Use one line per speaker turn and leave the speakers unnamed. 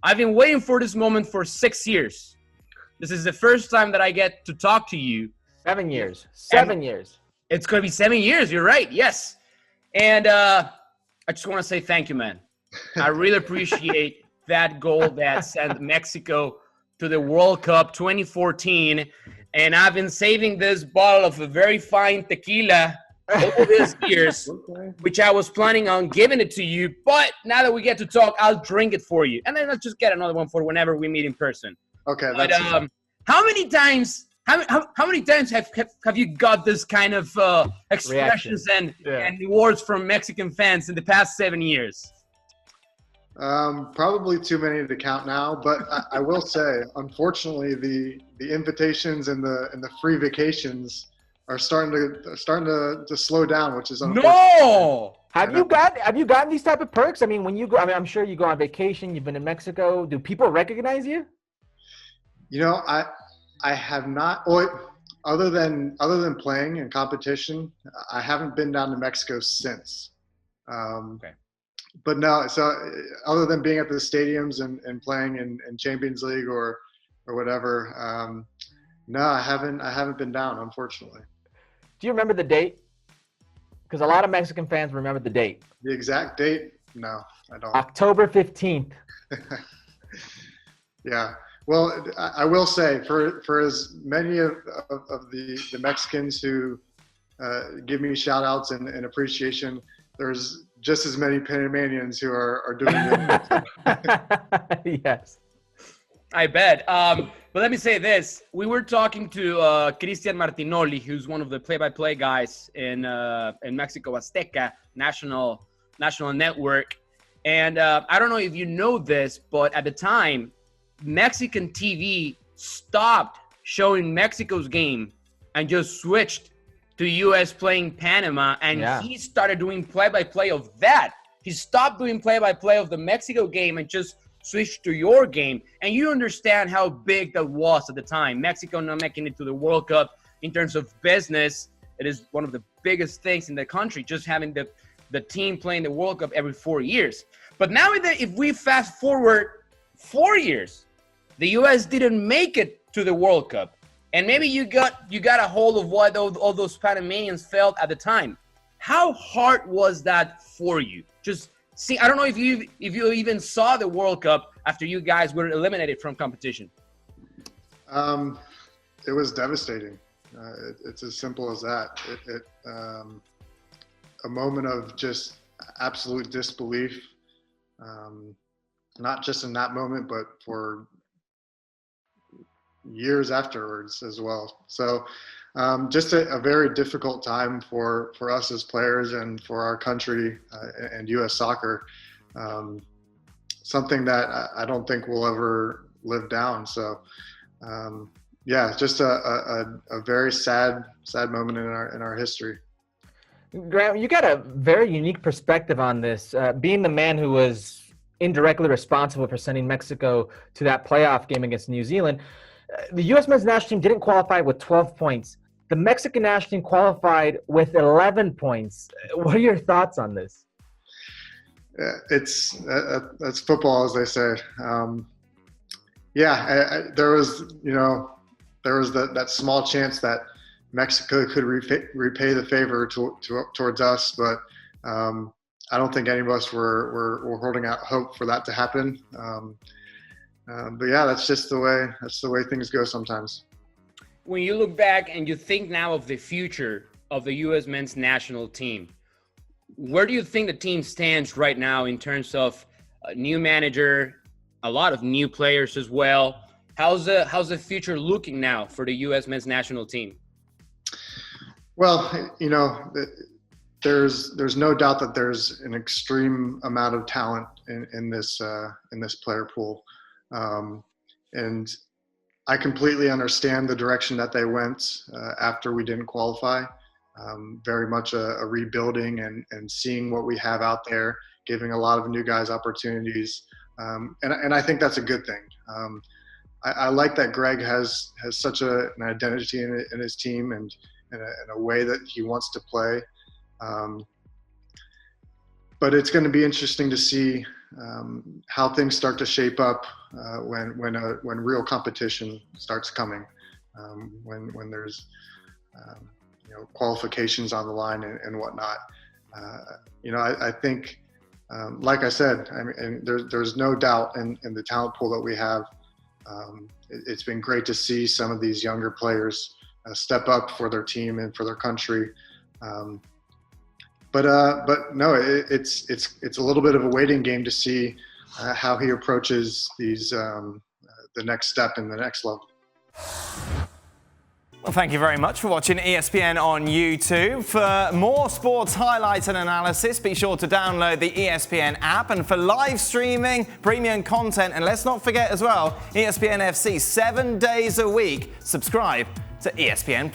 I've been waiting for this moment for 6 years. This is the first time that I get to talk to you.
7 years. 7 years.
It's going to be 7 years. You're right. Yes. And I just want to say thank you, man. I really appreciate that goal that sent Mexico to the World Cup 2014. And I've been saving this bottle of a very fine tequila over these years, which I was planning on giving it to you. But now that we get to talk, I'll drink it for you. And then I'll just get another one for whenever we meet in person.
Okay.
But how many times have you got this kind of expressions and awards from Mexican fans in the past 7 years?
Probably too many to count now, but I will say, unfortunately, the invitations and the free vacations are starting to slow down, which is unfortunate.
No.
Have you gotten these type of perks? I mean, when you go, I'm sure you go on vacation. You've been in Mexico. Do people recognize you?
You know, I have not. Other than playing in competition, I haven't been down to Mexico since.
Okay.
But no, so other than being at the stadiums and playing in Champions League or whatever, no, I haven't been down, unfortunately.
Do you remember the date? Because a lot of Mexican fans remember the date.
The exact date? No, I don't.
October 15th.
Yeah. Well, I will say, for as many of the Mexicans who give me shout outs and appreciation, there's just as many Panamanians who are doing it.
Yes.
I bet. But let me say this. We were talking to Cristian Martinoli, who's one of the play-by-play guys in Mexico Azteca National Network. And I don't know if you know this, but at the time, Mexican TV stopped showing Mexico's game and just switched to U.S. playing Panama, and he started doing play-by-play of that. He stopped doing play-by-play of the Mexico game and just switched to your game. And you understand how big that was at the time. Mexico not making it to the World Cup in terms of business. It is one of the biggest things in the country, just having the team playing the World Cup every 4 years. But now if we fast forward 4 years, the U.S. didn't make it to the World Cup. And maybe you got a hold of what all those Panamanians felt at the time. How hard was that for you? Just see, I don't know if you even saw the World Cup after you guys were eliminated from competition.
It was devastating. It's as simple as that. A moment of just absolute disbelief, not just in that moment, but for years afterwards as well. So just a very difficult time for us as players and for our country and U.S. soccer. Something that I don't think we'll ever live down. So just a very sad moment in our history.
Graham, you got a very unique perspective on this, being the man who was indirectly responsible for sending Mexico to that playoff game against New Zealand. The U.S. men's national team didn't qualify with 12 points. The Mexican national team qualified with 11 points. What are your thoughts on this?
That's football, as they say. There was that small chance that Mexico could repay the favor towards us, but I don't think any of us were holding out hope for that to happen. But yeah, that's the way things go sometimes.
When you look back and you think now of the future of the U.S. men's national team, where do you think the team stands right now in terms of a new manager, a lot of new players as well? How's the future looking now for the U.S. men's national team?
Well, there's no doubt that there's an extreme amount of talent in this player pool. And I completely understand the direction that they went after we didn't qualify. Very much a rebuilding and seeing what we have out there, giving a lot of new guys opportunities. And I think that's a good thing. I like that Greg has such an identity in his team and a way that he wants to play. But it's going to be interesting to see how things start to shape up when real competition starts coming, when there's qualifications on the line and whatnot. I think, like I said, I mean, there's no doubt in the talent pool that we have. It's been great to see some of these younger players step up for their team and for their country. But no, it's a little bit of a waiting game to see how he approaches these the next step in the next level.
Well, thank you very much for watching ESPN on YouTube. For more sports highlights and analysis, be sure to download the ESPN app. And for live streaming, premium content, and let's not forget as well, ESPN FC 7 days a week. Subscribe to ESPN+.